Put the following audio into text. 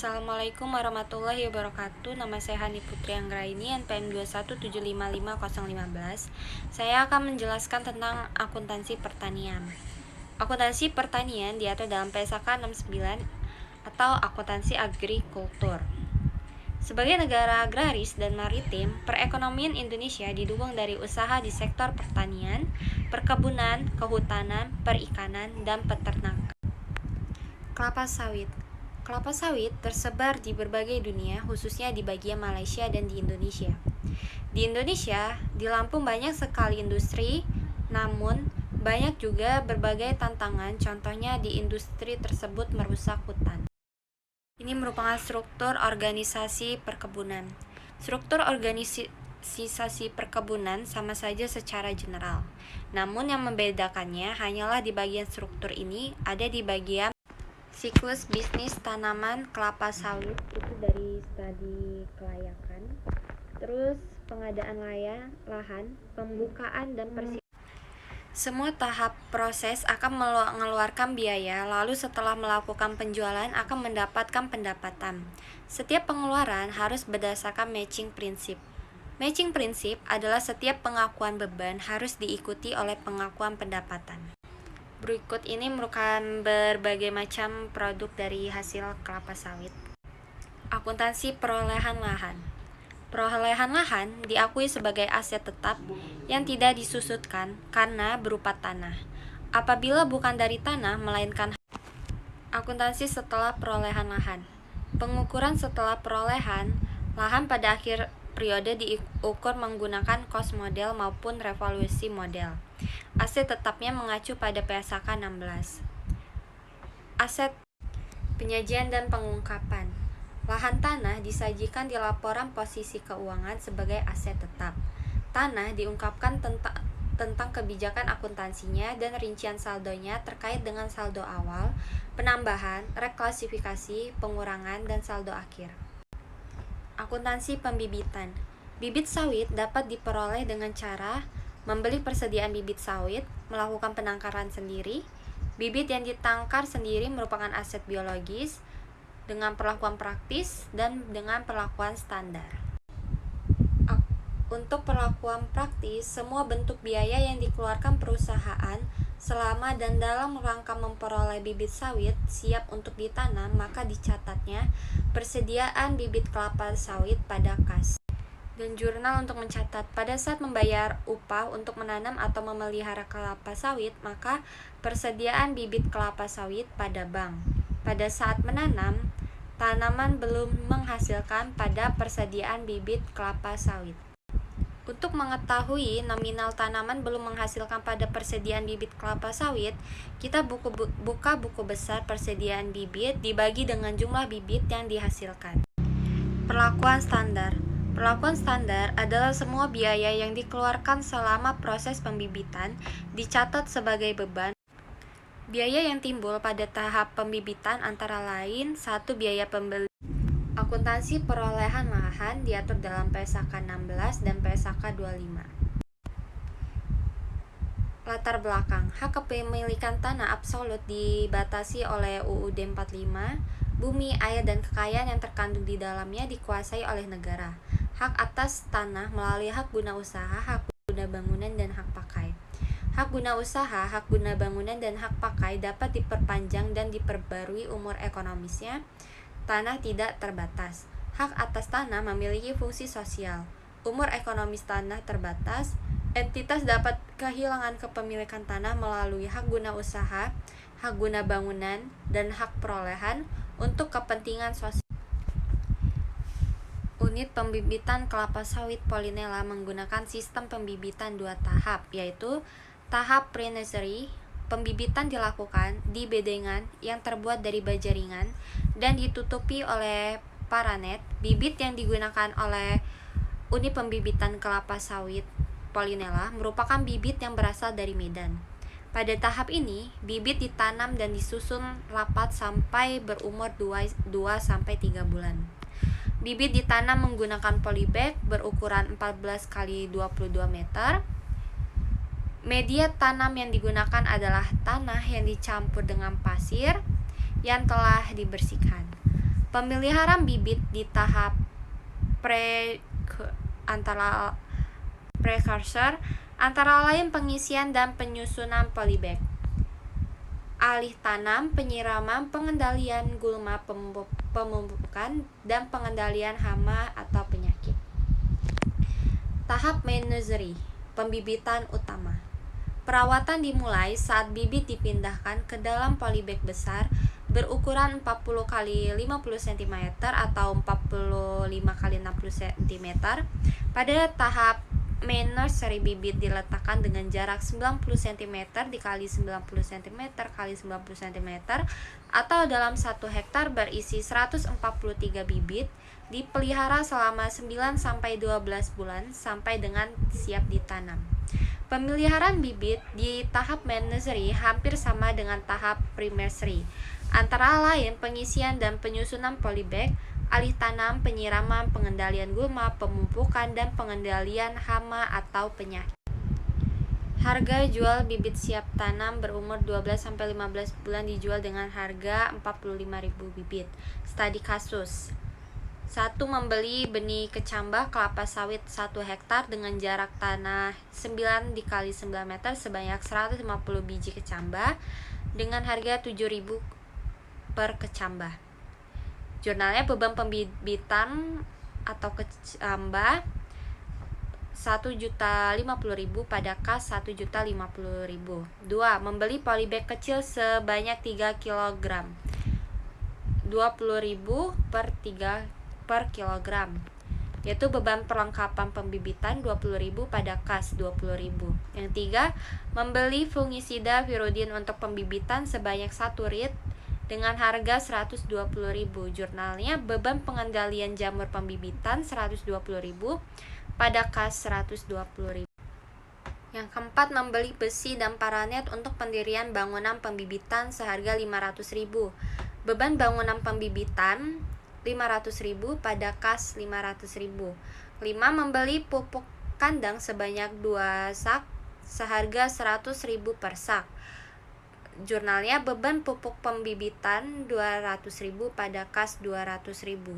Assalamualaikum warahmatullahi wabarakatuh. Nama saya Hani Putri Anggraini, NPM 217550115. Saya akan menjelaskan tentang akuntansi pertanian. Akuntansi pertanian diatur dalam PSAK 69 atau akuntansi agrikultur. Sebagai negara agraris dan maritim, perekonomian Indonesia didukung dari usaha di sektor pertanian, perkebunan, kehutanan, perikanan, dan peternakan. Kelapa sawit. Kelapa sawit tersebar di berbagai dunia, khususnya di bagian Malaysia dan di Indonesia. Di Indonesia, di Lampung banyak sekali industri, namun banyak juga berbagai tantangan, contohnya di industri tersebut merusak hutan. Ini merupakan struktur organisasi perkebunan. Struktur organisasi perkebunan sama saja secara general. Namun yang membedakannya hanyalah di bagian struktur ini ada di bagian siklus bisnis tanaman kelapa sawit, itu dari studi kelayakan, terus pengadaan lahan, pembukaan dan persiapan. Semua tahap proses akan mengeluarkan biaya, lalu setelah melakukan penjualan akan mendapatkan pendapatan. Setiap pengeluaran harus berdasarkan matching prinsip. Matching prinsip adalah setiap pengakuan beban harus diikuti oleh pengakuan pendapatan. Berikut ini merupakan berbagai macam produk dari hasil kelapa sawit. Akuntansi perolehan lahan. Perolehan lahan diakui sebagai aset tetap yang tidak disusutkan karena berupa tanah. Apabila bukan dari tanah melainkan akuntansi setelah perolehan lahan. Pengukuran setelah perolehan lahan pada akhir periode diukur menggunakan cost model maupun revolusi model. Aset tetapnya mengacu pada PSAK 16. Aset penyajian dan pengungkapan. Lahan tanah disajikan di laporan posisi keuangan sebagai aset tetap. Tanah diungkapkan tentang kebijakan akuntansinya dan rincian saldonya terkait dengan saldo awal, penambahan, reklasifikasi, pengurangan, dan saldo akhir. Akuntansi pembibitan. Bibit sawit dapat diperoleh dengan cara membeli persediaan bibit sawit, melakukan penangkaran sendiri. Bibit yang ditangkar sendiri merupakan aset biologis dengan perlakuan praktis dan dengan perlakuan standar. Untuk perlakuan praktis, semua bentuk biaya yang dikeluarkan perusahaan selama dan dalam rangka memperoleh bibit sawit siap untuk ditanam, maka dicatatnya persediaan bibit kelapa sawit pada kas dan jurnal untuk mencatat. Pada saat membayar upah untuk menanam atau memelihara kelapa sawit, maka persediaan bibit kelapa sawit pada bank. Pada saat menanam, tanaman belum menghasilkan pada persediaan bibit kelapa sawit. Untuk mengetahui nominal tanaman belum menghasilkan pada persediaan bibit kelapa sawit, kita buka buku besar persediaan bibit dibagi dengan jumlah bibit yang dihasilkan. Perlakuan standar. Perlakuan standar adalah semua biaya yang dikeluarkan selama proses pembibitan dicatat sebagai beban. Biaya yang timbul pada tahap pembibitan antara lain: 1. Biaya pembeli. Akuntansi perolehan lahan diatur dalam PSAK 16 dan PSAK 25. Latar belakang. Hak kepemilikan tanah absolut dibatasi oleh UUD 45. Bumi, air, dan kekayaan yang terkandung di dalamnya dikuasai oleh negara. Hak atas tanah melalui hak guna usaha, hak guna bangunan, dan hak pakai. Hak guna usaha, hak guna bangunan, dan hak pakai dapat diperpanjang dan diperbarui umur ekonomisnya. Tanah tidak terbatas. Hak atas tanah memiliki fungsi sosial. Umur ekonomis tanah terbatas. Entitas dapat kehilangan kepemilikan tanah melalui hak guna usaha, hak guna bangunan, dan hak perolehan untuk kepentingan sosial. Unit pembibitan kelapa sawit Polinela menggunakan sistem pembibitan 2 tahap, yaitu tahap pre-nursery. Pembibitan dilakukan di bedengan yang terbuat dari baja ringan dan ditutupi oleh paranet. Bibit yang digunakan oleh unit pembibitan kelapa sawit Polinela merupakan bibit yang berasal dari Medan. Pada tahap ini, bibit ditanam dan disusun rapat sampai berumur 2-3 bulan. Bibit ditanam menggunakan polybag berukuran 14 x 22 meter. Media tanam yang digunakan adalah tanah yang dicampur dengan pasir yang telah dibersihkan. Pemeliharaan bibit di tahap precursor antara lain pengisian dan penyusunan polybag, alih tanam, penyiraman, pengendalian gulma, pemupukan, dan pengendalian hama atau penyakit. Tahap main nursery, pembibitan utama. Perawatan dimulai saat bibit dipindahkan ke dalam polybag besar berukuran 40 x 50 cm atau 45 x 60 cm. Pada tahap main nursery, bibit diletakkan dengan jarak 90 cm dikali 90 cm kali 90 cm atau dalam 1 hektar berisi 143 bibit, dipelihara selama 9-12 bulan sampai dengan siap ditanam. Pemeliharaan bibit di tahap main nursery hampir sama dengan tahap pre-nursery, antara lain pengisian dan penyusunan polybag, alih tanam, penyiraman, pengendalian gulma, pemupukan, dan pengendalian hama atau penyakit. Harga jual bibit siap tanam berumur 12-15 bulan dijual dengan harga 45.000 bibit. Studi kasus: 1. Membeli benih kecambah kelapa sawit 1 hektar dengan jarak tanah 9 dikali 9 meter sebanyak 150 biji kecambah dengan harga 7.000 per kecambah. Jurnalnya beban pembibitan atau kecambah 1.050.000 pada kas 1.050.000. 2. Membeli polybag kecil sebanyak 3 kg 20.000 per kilogram, yaitu beban perlengkapan pembibitan 20.000 pada kas 20.000. Yang 3. Membeli fungisida viridin untuk pembibitan sebanyak 1 rit dengan harga 120.000. Jurnalnya beban pengendalian jamur pembibitan 120.000 pada kas 120.000. Yang keempat, membeli besi dan paranet untuk pendirian bangunan pembibitan seharga 500.000. Beban bangunan pembibitan 500.000 pada kas 500.000. 5. Membeli pupuk kandang sebanyak 2 sak seharga 100.000 per sak. Jurnalnya beban pupuk pembibitan 200.000 pada kas 200.000.